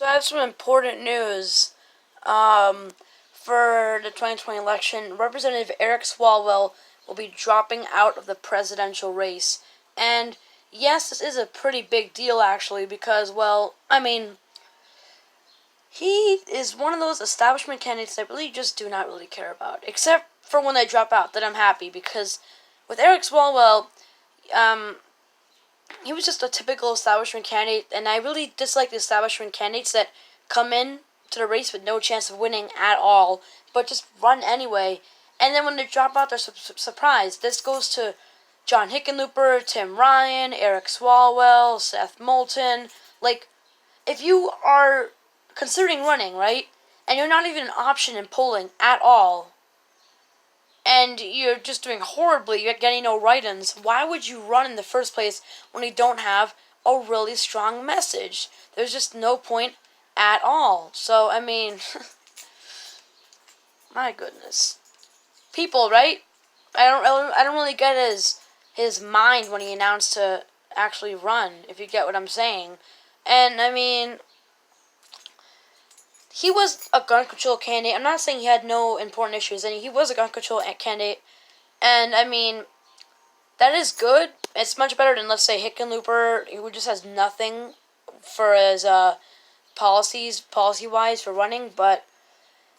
So I have some important news. For the 2020 election, Representative Eric Swalwell will be dropping out of the presidential race. And yes, this is a pretty big deal actually because, well, I mean, he is one of those establishment candidates that really just do not really care about. Except for when they drop out, that I'm happy because with Eric Swalwell, um, he was just a typical establishment candidate, and I really dislike the establishment candidates that come in to the race with no chance of winning at all, but just run anyway. And then when they drop out, they're surprised. This goes to John Hickenlooper, Tim Ryan, Eric Swalwell, Seth Moulton. Like, if you are considering running, right, and you're not even an option in polling at all, and you're just doing horribly, you're getting no write-ins, why would you run in the first place when you don't have a really strong message? There's just no point at all. So, I mean, my goodness. People, right? I don't really get his mind when he announced to actually run, if you get what I'm saying. And, I mean, he was a gun control candidate. I'm not saying he had no important issues, and he was a gun control candidate. And, I mean, that is good. It's much better than, let's say, Hickenlooper, who just has nothing for his policy-wise for running. But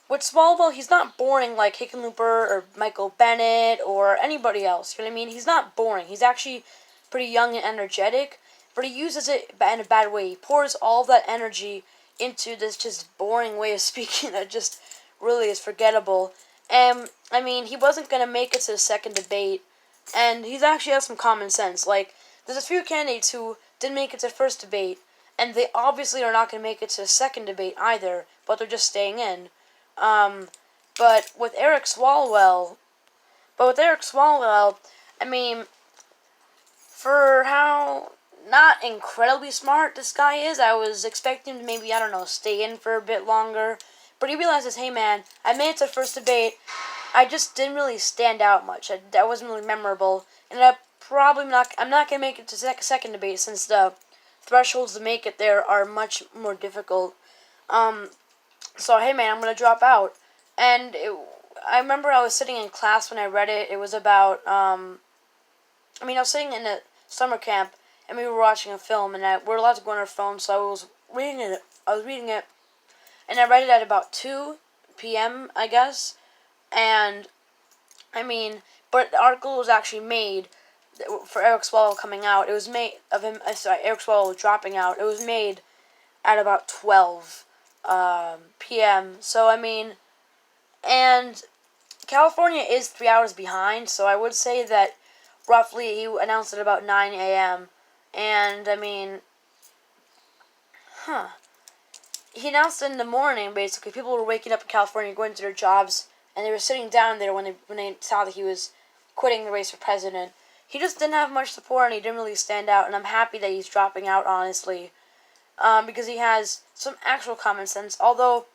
with Swalwell, he's not boring like Hickenlooper or Michael Bennett or anybody else. You know what I mean? He's not boring. He's actually pretty young and energetic, but he uses it in a bad way. He pours all of that energy into this just boring way of speaking that just really is forgettable. And, I mean, he wasn't going to make it to the second debate, and he's actually has some common sense. Like, there's a few candidates who didn't make it to the first debate, and they obviously are not going to make it to the second debate either, but they're just staying in. But with Eric Swalwell, I mean, for how not incredibly smart this guy is, I was expecting him to maybe, I don't know, stay in for a bit longer. But he realizes, hey man, I made it to the first debate. I just didn't really stand out much. That wasn't really memorable. And I'm not going to make it to the second debate since the thresholds to make it there are much more difficult. So, hey man, I'm going to drop out. And I remember I was sitting in class when I read it. It was about, I was sitting in a summer camp, and we were watching a film, and we're allowed to go on our phone, so I was reading it, and I read it at about 2 p.m., I guess, and, but the article was actually made for Eric Swalwell coming out. It was made of him, Eric Swalwell dropping out. It was made at about 12 p.m., so, and California is 3 hours behind, so I would say that roughly he announced it about 9 a.m., and, he announced it in the morning, basically. People were waking up in California, going to their jobs, and they were sitting down there when they saw that he was quitting the race for president. He just didn't have much support, and he didn't really stand out, and I'm happy that he's dropping out, honestly, because he has some actual common sense, although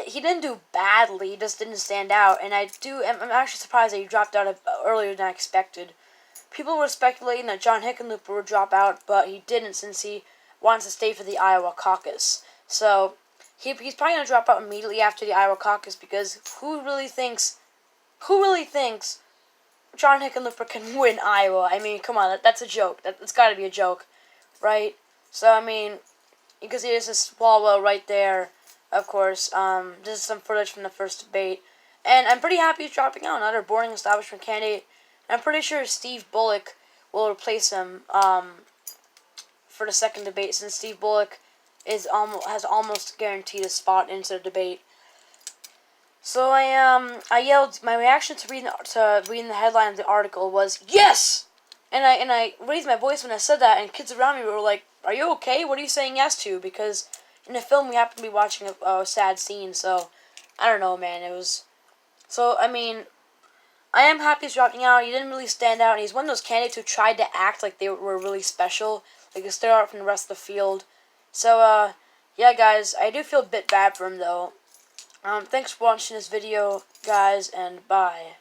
he didn't do badly, he just didn't stand out, and I'm actually surprised that he dropped out earlier than I expected. People were speculating that John Hickenlooper would drop out, but he didn't since he wants to stay for the Iowa caucus. So, he's probably going to drop out immediately after the Iowa caucus because who really thinks John Hickenlooper can win Iowa? Come on, that's a joke. That's got to be a joke, right? So, you can see this is Swalwell right there, of course. This is some footage from the first debate. And I'm pretty happy he's dropping out, another boring establishment candidate. And I'm pretty sure Steve Bullock will replace him for the second debate, since Steve Bullock has almost guaranteed a spot into the debate. So I yelled. My reaction to reading the headline of the article was yes, and I raised my voice when I said that, and kids around me were like, "Are you okay? What are you saying yes to?" Because in the film we happened to be watching a sad scene. So I don't know, man. It was so. I am happy he's dropping out. He didn't really stand out, and he's one of those candidates who tried to act like they were really special, like they stood out from the rest of the field. So, yeah, guys, I do feel a bit bad for him, though. Thanks for watching this video, guys, and bye.